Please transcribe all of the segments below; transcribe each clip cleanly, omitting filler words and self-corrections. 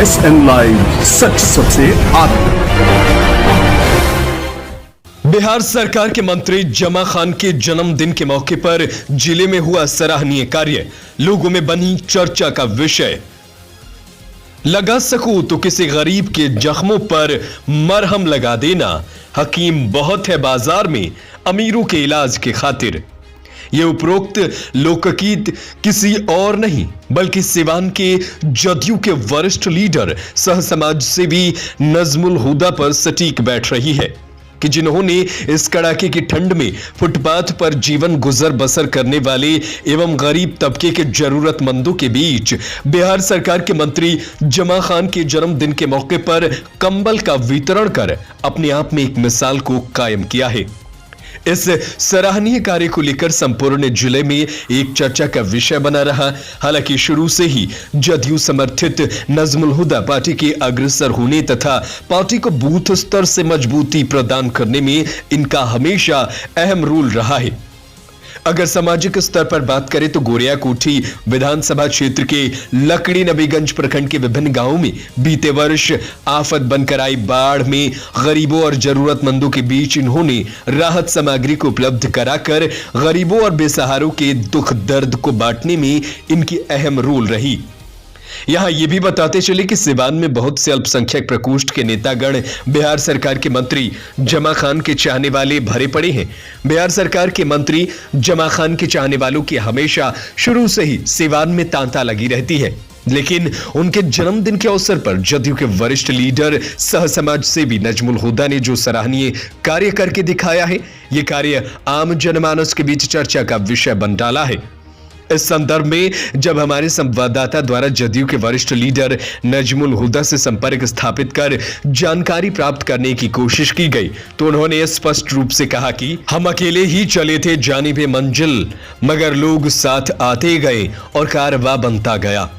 SN live, सच सबसे आगे। बिहार सरकार के मंत्री जमा खान के जन्मदिन के मौके पर जिले में हुआ सराहनीय कार्य, लोगों में बनी चर्चा का विषय। लगा सकूं तो किसी गरीब के जख्मों पर मरहम लगा देना, हकीम बहुत है बाजार में अमीरों के इलाज के खातिर। यह उपरोक्त लोकगीत किसी और नहीं बल्कि सिवान के जदयू के वरिष्ठ लीडर सह समाज सेवी नजमुल हुदा पर सटीक बैठ रही है कि जिन्होंने इस कड़ाके की ठंड में फुटपाथ पर जीवन गुजर बसर करने वाले एवं गरीब तबके के जरूरतमंदों के बीच बिहार सरकार के मंत्री जमा खान के जन्मदिन के मौके पर कंबल का वितरण कर अपने आप में एक मिसाल को कायम किया है। इस सराहनीय कार्य को लेकर संपूर्ण जिले में एक चर्चा का विषय बना रहा। हालांकि शुरू से ही जदयू समर्थित नजमुल हुदा पार्टी के अग्रसर होने तथा पार्टी को बूथ स्तर से मजबूती प्रदान करने में इनका हमेशा अहम रोल रहा है। अगर सामाजिक स्तर पर बात करें तो गोरिया कोठी विधानसभा क्षेत्र के लकड़ी नबीगंज प्रखंड के विभिन्न गांवों में बीते वर्ष आफत बनकर आई बाढ़ में गरीबों और जरूरतमंदों के बीच इन्होंने राहत सामग्री को उपलब्ध कराकर गरीबों और बेसहारों के दुख दर्द को बांटने में इनकी अहम रोल रही। यहां यह भी बताते चले कि सिवान में बहुत से अल्पसंख्यक प्रकोष्ठ के नेतागण बिहार सरकार के मंत्री जमा खान के चाहने वाले भरे पड़े हैं। बिहार सरकार के मंत्री जमा खान के चाहने वालों की हमेशा शुरू से ही सिवान में तांता लगी रहती है, लेकिन उनके जन्मदिन के अवसर पर जदयू के वरिष्ठ लीडर सह समाज सेवी नजमुल हुदा ने जो सराहनीय कार्य करके दिखाया है, यह कार्य आम जनमानस के बीच चर्चा का विषय बन डाला है। इस संदर्भ में जब हमारे संवाददाता द्वारा जदयू के वरिष्ठ लीडर नजमुल हुदा से संपर्क स्थापित कर जानकारी प्राप्त करने की कोशिश की गई तो उन्होंने स्पष्ट रूप से कहा कि हम अकेले ही चले थे जानिबे मंजिल, मगर लोग साथ आते गए और कारवां बनता गया।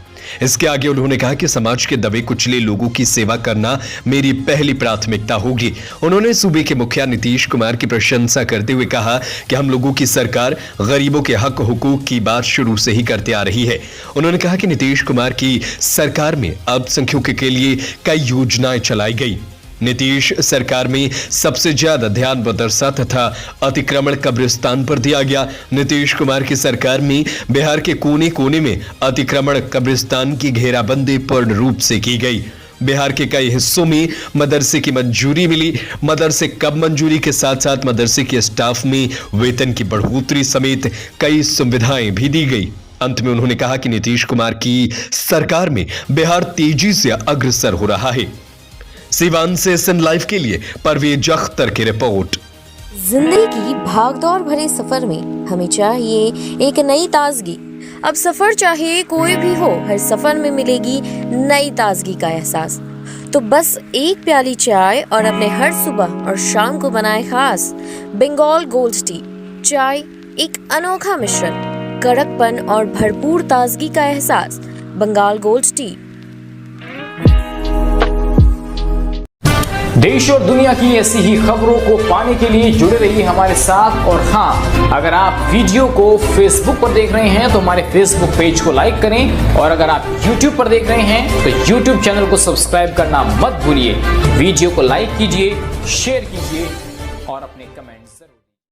इसके आगे उन्होंने कहा कि समाज के दबे कुचले लोगों की सेवा करना मेरी पहली प्राथमिकता होगी। उन्होंने सूबे के मुखिया नीतीश कुमार की प्रशंसा करते हुए कहा कि हम लोगों की सरकार गरीबों के हक हुकूक की बात शुरू से ही करते आ रही है। उन्होंने कहा कि नीतीश कुमार की सरकार में अल्पसंख्यकों के लिए कई योजनाएं चलाई गई। नीतीश सरकार में सबसे ज्यादा ध्यान मदरसा तथा अतिक्रमण कब्रिस्तान पर दिया गया। नीतीश कुमार की सरकार में बिहार के कोने कोने में अतिक्रमण कब्रिस्तान की घेराबंदी पूर्ण रूप से की गई। बिहार के कई हिस्सों में मदरसे की मंजूरी मिली। मदरसे कब मंजूरी के साथ साथ मदरसे के स्टाफ में वेतन की बढ़ोतरी समेत कई सुविधाएं भी दी गई। अंत में उन्होंने कहा कि नीतीश कुमार की सरकार में बिहार तेजी से अग्रसर हो रहा है। सिवान से SN लाइव के लिए परवेज अख्तर की रिपोर्ट। जिंदगी की भागदौड़ भरे सफर में हमें चाहिए एक नई ताजगी। अब सफर चाहे कोई भी हो, हर सफर में मिलेगी नई ताजगी का एहसास। तो बस एक प्याली चाय और अपने हर सुबह और शाम को बनाए खास बंगाल गोल्ड टी। चाय एक अनोखा मिश्रण, कड़कपन और भरपूर ताजगी का एहसास। Bengal gold tea. देश और दुनिया की ऐसी ही खबरों को पाने के लिए जुड़े रहिए हमारे साथ। और हाँ, अगर आप वीडियो को फेसबुक पर देख रहे हैं तो हमारे फेसबुक पेज को लाइक करें, और अगर आप यूट्यूब पर देख रहे हैं तो यूट्यूब चैनल को सब्सक्राइब करना मत भूलिए। वीडियो को लाइक कीजिए, शेयर कीजिए